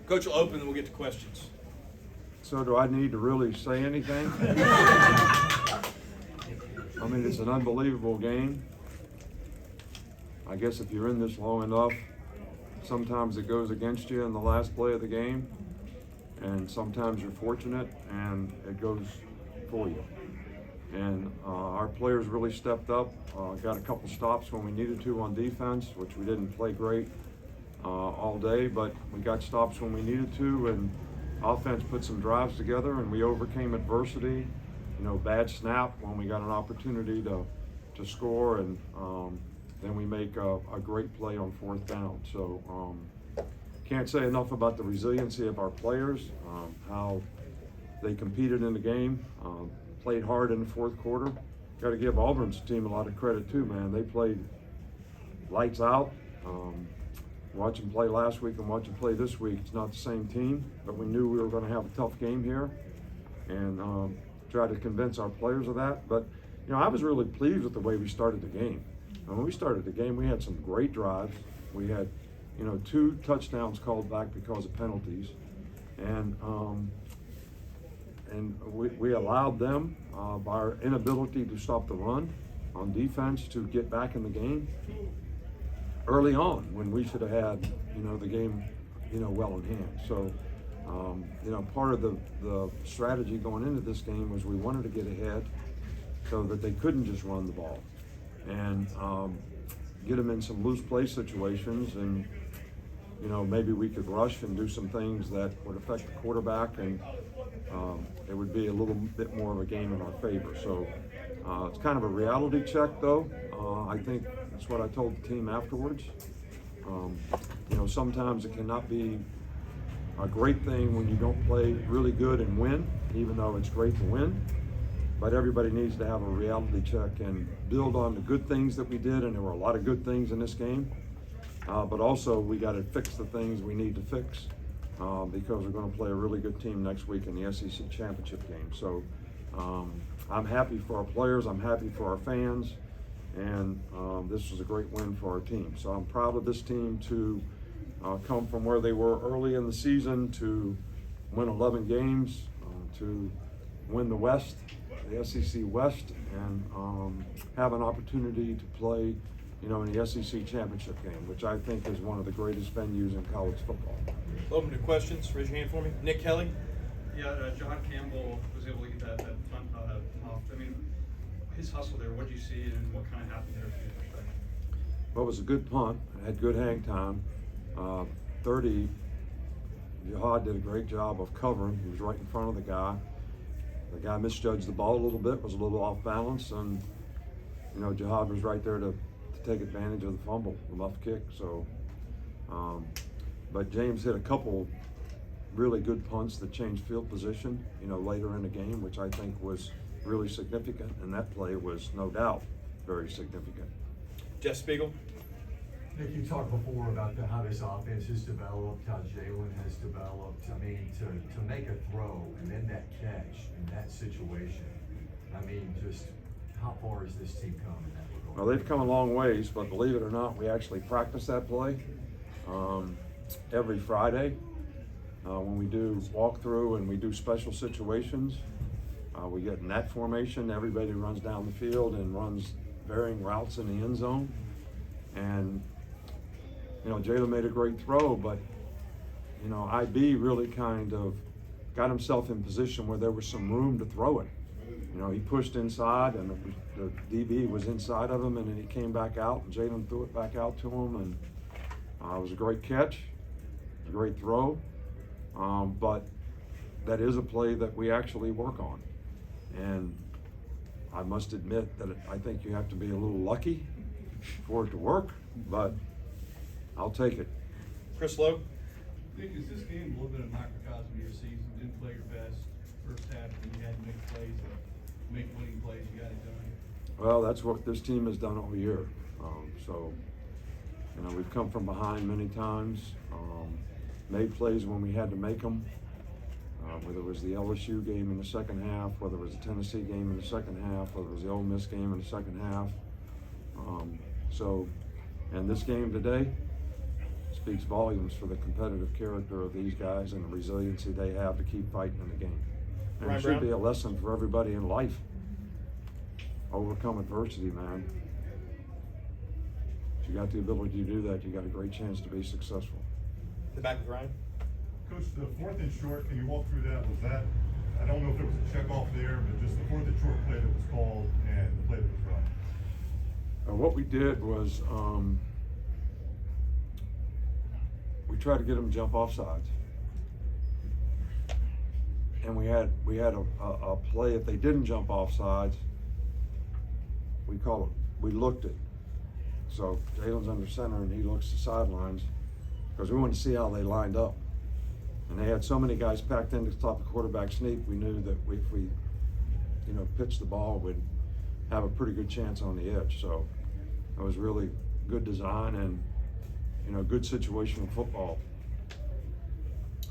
Coach will open, and we'll get to questions. So do I need to really say anything? I mean, it's an unbelievable game. I guess if you're in this long enough, sometimes it goes against you in the last play of the game, and sometimes you're fortunate and it goes for you. And our players really stepped up, got a couple stops when we needed to on defense, which we didn't play great all day, but we got stops when we needed to, and offense put some drives together, and we overcame adversity. You know, bad snap when we got an opportunity to score, and then we make a great play on fourth down. So can't say enough about the resiliency of our players, how they competed in the game, played hard in the fourth quarter. Got to give Auburn's team a lot of credit too, man. They played lights out. Watch them play last week and watch them play this week. It's not the same team, but we knew we were going to have a tough game here, and try to convince our players of that. But you know, I was really pleased with the way we started the game. And when we started the game, we had some great drives. We had, you know, 2 touchdowns called back because of penalties, and we allowed them by our inability to stop the run on defense to get back in the game early on when we should have had, you know, the game, you know, well in hand. So, you know, part of the strategy going into this game was we wanted to get ahead so that they couldn't just run the ball and get them in some loose play situations, and you know, maybe we could rush and do some things that would affect the quarterback, and it would be a little bit more of a game in our favor. So it's kind of a reality check, though. I think that's what I told the team afterwards. You know, sometimes it cannot be a great thing when you don't play really good and win, even though it's great to win. But everybody needs to have a reality check and build on the good things that we did, and there were a lot of good things in this game. But also we got to fix the things we need to fix because we're going to play a really good team next week in the SEC championship game. So I'm happy for our players, I'm happy for our fans, and this was a great win for our team. So I'm proud of this team to come from where they were early in the season to win 11 games, to win the West, the SEC West, and have an opportunity to play, you know, in the SEC championship game, which I think is one of the greatest venues in college football. Open to questions. Raise your hand for me. Nick Kelly. Yeah, John Campbell was able to get that punt off. I mean, his hustle there, what did you see, and what kind of happened there from your perspective? Well, it was a good punt. It had good hang time. 30, Jihad did a great job of covering. He was right in front of the guy. The guy misjudged the ball a little bit, was a little off balance, and you know, Jihad was right there to take advantage of the fumble, the muff kick. So, but James hit a couple really good punts that changed field position, you know, later in the game, which I think was really significant, and that play was no doubt very significant. Jeff Spiegel. Nick, you talked before about how this offense has developed, how Jalen has developed. I mean, to make a throw and then that catch in that situation, I mean, just how far has this team come in that regard? Well, they've come a long ways, but believe it or not, we actually practice that play every Friday when we do walkthrough and we do special situations. We get in that formation, everybody runs down the field and runs varying routes in the end zone. And you know, Jalen made a great throw, but you know, IB really kind of got himself in position where there was some room to throw it. You know, he pushed inside, and the DB was inside of him, and then he came back out, and Jalen threw it back out to him, and it was a great catch, a great throw. But that is a play that we actually work on, and I must admit that I think you have to be a little lucky for it to work, but I'll take it. Chris Lowe. Nick, is this game a little bit of microcosm of your season? Didn't play your best first half, and you had to make plays, make winning plays. You got it done. Well, that's what this team has done all year. So, you know, we've come from behind many times, made plays when we had to make them. whether it was the LSU game in the second half, whether it was the Tennessee game in the second half, whether it was the Ole Miss game in the second half. And this game today speaks volumes for the competitive character of these guys and the resiliency they have to keep fighting in the game. And Ryan it should Brown? be a lesson for everybody in life. Overcome adversity, man. If you got the ability to do that, you got a great chance to be successful. The back with Ryan. Coach, the 4th and short, can you walk through that? Was that, I don't know if it was a check off there, but just the 4th and short play that was called and the play that was run? What we did was we tried to get them to jump off sides. And we had a play, if they didn't jump off sides, we looked it. So Jalen's under center and he looks to sidelines because we wanted to see how they lined up. And they had so many guys packed in to stop the quarterback sneak, we knew that if we pitched the ball, we'd have a pretty good chance on the edge. So it was really good design and, good situational football.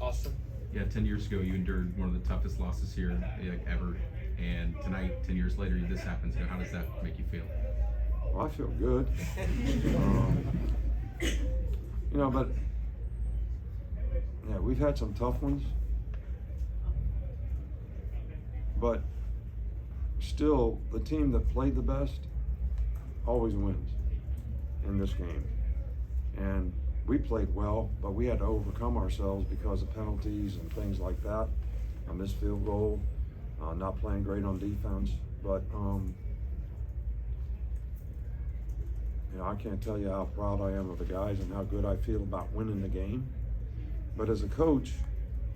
Austin. Yeah, 10 years ago, you endured one of the toughest losses here ever. And tonight, 10 years later, this happens. How does that make you feel? Well, I feel good. But yeah, we've had some tough ones. But still, the team that played the best always wins in this game. And we played well, but we had to overcome ourselves because of penalties and things like that. A missed field goal, not playing great on defense. But I can't tell you how proud I am of the guys and how good I feel about winning the game. But as a coach,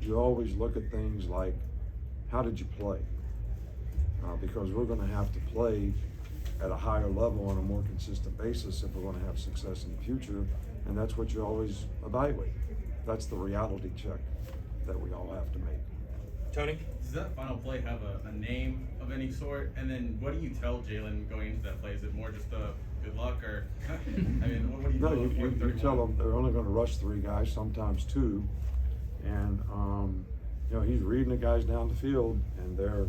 you always look at things like, how did you play? Because we're going to have to play at a higher level on a more consistent basis if we're going to have success in the future. And that's what you always evaluate. That's the reality check that we all have to make. Tony. Does that final play have a name of any sort? And then what do you tell Jalen going into that play? Is it more just a good luck or, what do you No, tell him? you tell them they're only going to rush 3 guys, sometimes 2. And, he's reading the guys down the field and they're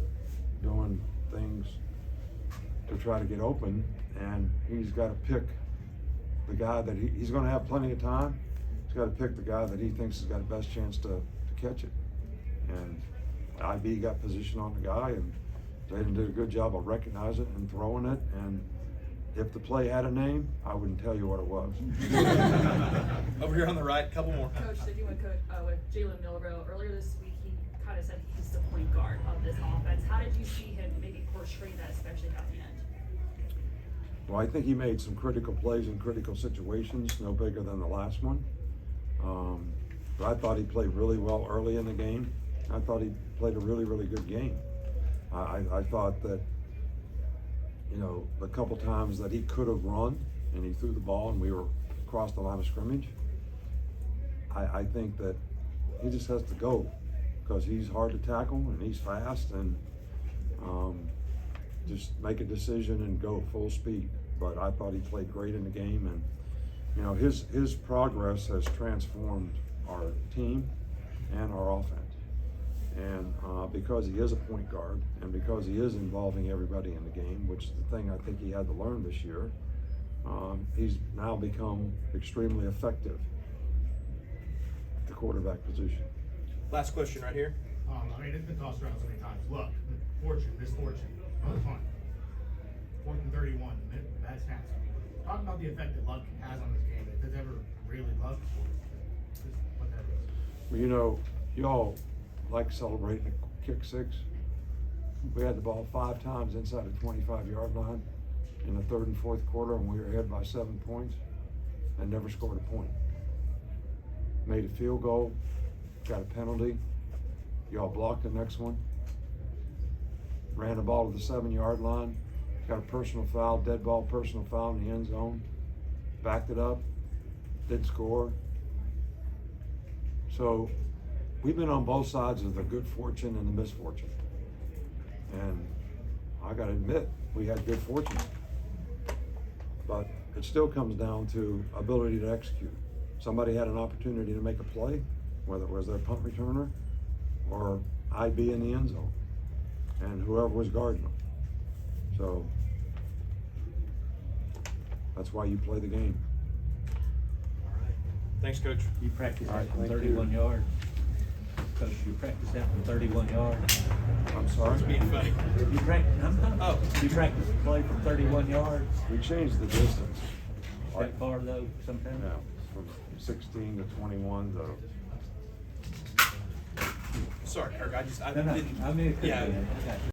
doing things to try to get open. And he's got to pick the guy that he's going to have plenty of time. He's got to pick the guy that he thinks has got the best chance to catch it. And IB got position on the guy, and Jalen did a good job of recognizing it and throwing it. And if the play had a name, I wouldn't tell you what it was. Over here on the right, couple more. Coach, did you with Jalen Milroe earlier this week? He kind of said he's the point guard of this offense. How did you see him maybe portray that, especially at the end? Well, I think he made some critical plays in critical situations, no bigger than the last one. But I thought he played really well early in the game. I thought he played a really, really good game. I thought that, the couple times that he could have run and he threw the ball and we were across the line of scrimmage, I think that he just has to go because he's hard to tackle and he's fast and just make a decision and go full speed. But I thought he played great in the game, and his progress has transformed our team and our offense. And because he is a point guard and because he is involving everybody in the game, which is the thing I think he had to learn this year, he's now become extremely effective at the quarterback position. Last question right here. It's been tossed around so many times. Luck, misfortune, another punt. 4th and 31, bad snaps. Talk about the effect that luck has on this game. If it's ever really luck, just what that is. Well, y'all like celebrating a kick 6. We had the ball 5 times inside the 25-yard line in the 3rd and 4th quarter, and we were ahead by 7 points and never scored a point. Made a field goal, got a penalty. Y'all blocked the next one. Ran the ball to the 7-yard line. Got a personal foul, dead ball personal foul in the end zone. Backed it up, didn't score. So we've been on both sides of the good fortune and the misfortune. And I gotta admit, we had good fortune. But it still comes down to ability to execute. Somebody had an opportunity to make a play, whether it was their punt returner or I'd be in the end zone, and whoever was guarding them. So that's why you play the game. Thanks, Coach. You practice All right, that from thank 31 you. yards. Coach, you practice that from 31 yards. I'm sorry. It's being funny. You practice, Oh. You practice the play from 31 yards. We changed the distance. That far though, sometimes. Yeah, from 16 to 21 to. Sorry, Kirk. I No, no, didn't. I mean, it could Yeah. be. Okay.